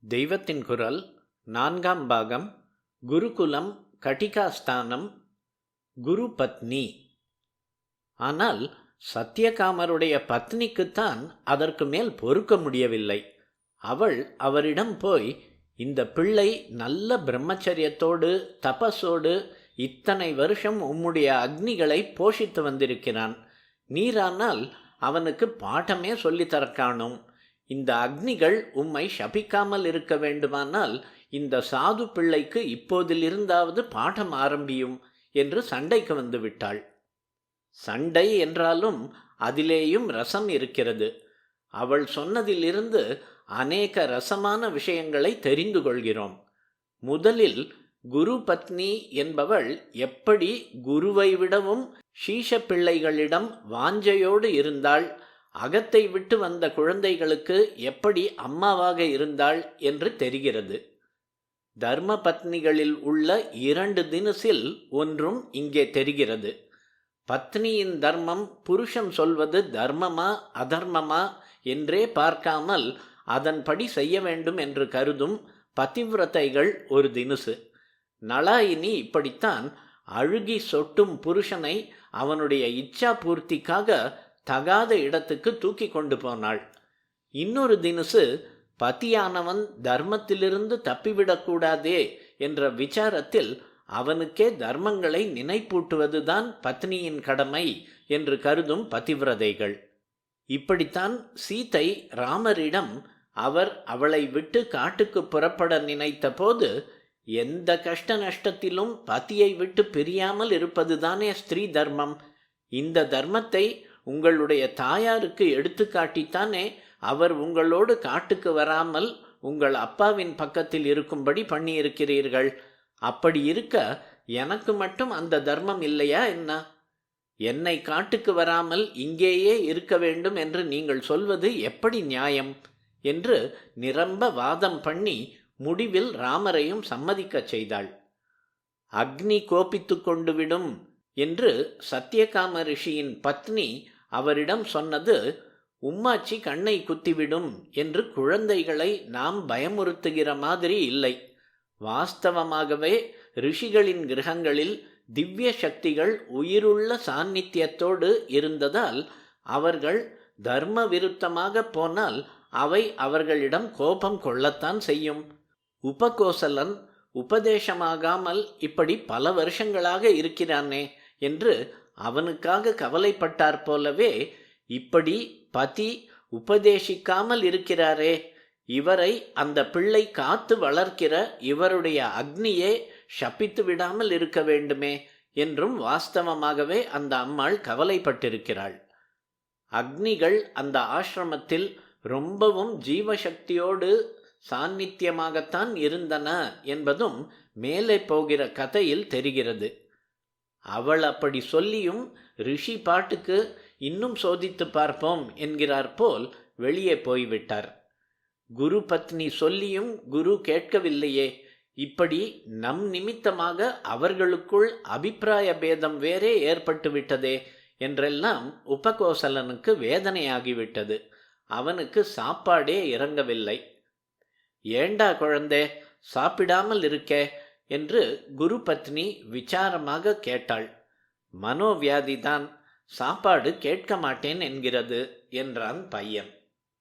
தெய்வத்தின் குரல் 4ஆம் பாகம். குருகுலம் கட்டிகாஸ்தானம். குரு பத்னி. ஆனால் சத்தியகாமருடைய பத்னிக்குத்தான் அதற்கு மேல் பொறுக்க முடியவில்லை. அவள் அவரிடம் போய், இந்த பிள்ளை நல்ல பிரம்மச்சரியத்தோடு தபஸோடு இத்தனை வருஷம் உம்முடைய அக்னிகளை போஷித்து வந்திருக்கிறான். நீரானால் அவனுக்கு பாட்டமே சொல்லித்தர காணும். இந்த அக்னிகள் உம்மை சபிக்காமல் இருக்க வேண்டுமானால் இந்த சாது பிள்ளைக்கு இப்போதிலிருந்தாவது பாடம் ஆரம்பியும் என்று சண்டைக்கு வந்து விட்டாள். சண்டை என்றாலும் அதிலேயும் ரசம் இருக்கிறது. அவள் சொன்னதிலிருந்து அநேக ரசமான விஷயங்களை தெரிந்து கொள்கிறோம். முதலில் குரு பத்னி என்பவள் எப்படி குருவை விடவும் சீஷ பிள்ளைகளிடம் வாஞ்சையோடு இருந்தாள், அகத்தை விட்டு வந்த குழந்தைகளுக்கு எப்படி அம்மாவாக இருந்தாள் என்று தெரிகிறது. தர்ம பத்னிகளில் உள்ள 2 தினசில் ஒன்றும் இங்கே தெரிகிறது. பத்னியின் தர்மம் புருஷன் சொல்வது தர்மமா அதர்மமா என்றே பார்க்காமல் அதன்படி செய்ய வேண்டும் என்று கருதும் பதிவிரதைகள் ஒரு தினுசு. நளாயினி இப்படித்தான் அழுகி சொட்டும் புருஷனை அவனுடைய இச்சா பூர்த்திக்காக தகாத இடத்துக்கு தூக்கி கொண்டு போனாள். இன்னொரு தினுசு, பதியானவன் தர்மத்திலிருந்து தப்பிவிடக்கூடாதே என்ற விசாரத்தில் அவனுக்கே தர்மங்களை நினைப்பூட்டுவதுதான் பத்னியின் கடமை என்று கருதும் பதிவிரதைகள். இப்படித்தான் சீதை ராமரிடம் அவர் அவளை விட்டு காட்டுக்கு புறப்பட நினைத்த போது, எந்த கஷ்ட நஷ்டத்திலும் பதியை விட்டு பிரியாமல் இருப்பதுதானே ஸ்திரீ தர்மம். இந்த தர்மத்தை உங்களுடைய தாயாருக்கு எடுத்துக்காட்டித்தானே அவர் உங்களோடு காட்டுக்கு வராமல் உங்கள் அப்பாவின் பக்கத்தில் இருக்கும்படி பண்ணியிருக்கிறீர்கள். அப்படி இருக்க எனக்கு மட்டும் அந்த தர்மம் இல்லையா என்ன? என்னை காட்டுக்கு வராமல் இங்கேயே இருக்க வேண்டும் என்று நீங்கள் சொல்வது எப்படி நியாயம் என்று நிரம்ப வாதம் பண்ணி முடிவில் ராமரையும் சம்மதிக்கச் செய்தாள். அக்னி கோபித்து கொண்டு விடும் என்று சத்தியகாம ரிஷியின் பத்னி அவரிடம் சொன்னது, உம்மாச்சி கண்ணை குத்திவிடும் என்று குழந்தைகளை நாம் பயமுறுத்துகிற மாதிரி இல்லை. வாஸ்தவமாகவே ரிஷிகளின் கிரகங்களில் திவ்ய சக்திகள் உயிருள்ள சாநித்தியத்தோடு இருந்ததால் அவர்கள் தர்ம விருத்தமாக போனால் அவை அவர்களிடம் கோபம் கொள்ளத்தான் செய்யும். உபகோசலன் உபதேசமாகாமல் இப்படி பல வருஷங்களாக இருக்கிறானே என்று அவனுக்காக கவலைப்பட்டார் போலவே, இப்படி பதி உபதேசிக்காமல் இருக்கிறாரே, இவரை அந்த பிள்ளை காத்து வளர்க்கிற இவருடைய அக்னியே சபித்து விடாமல் இருக்க வேண்டுமே என்றும் வாஸ்தவமாகவே அந்த அம்மாள் கவலைப்பட்டிருக்கிறாள். அக்னிகள் அந்த ஆசிரமத்தில் ரொம்பவும் ஜீவசக்தியோடு சாநித்தியமாகத்தான் இருந்தன என்பதும் மேலே போகிற கதையில் தெரிகிறது. அவள் அப்படி சொல்லியும் ரிஷி பாட்டுக்கு இன்னும் சோதித்து பார்ப்போம் என்கிறார் போல் வெளியே போய்விட்டார். குரு பத்னி சொல்லியும் குரு கேட்கவில்லையே, இப்படி நம் நிமித்தமாக அவர்களுக்குள் அபிப்பிராய பேதம் வேறே ஏற்பட்டு விட்டதே என்றெல்லாம் உபகோசலனுக்கு வேதனையாகிவிட்டது. அவனுக்கு சாப்பாடே இறங்கவில்லை. ஏண்டா குழந்தே, சாப்பிடாமல் இருக்கே என்று குரு பத்னி விசாரமாக கேட்டாள். மனோவியாதிதான், சாப்பாடு கேட்க மாட்டேன் என்கிறது என்றான் பையன்.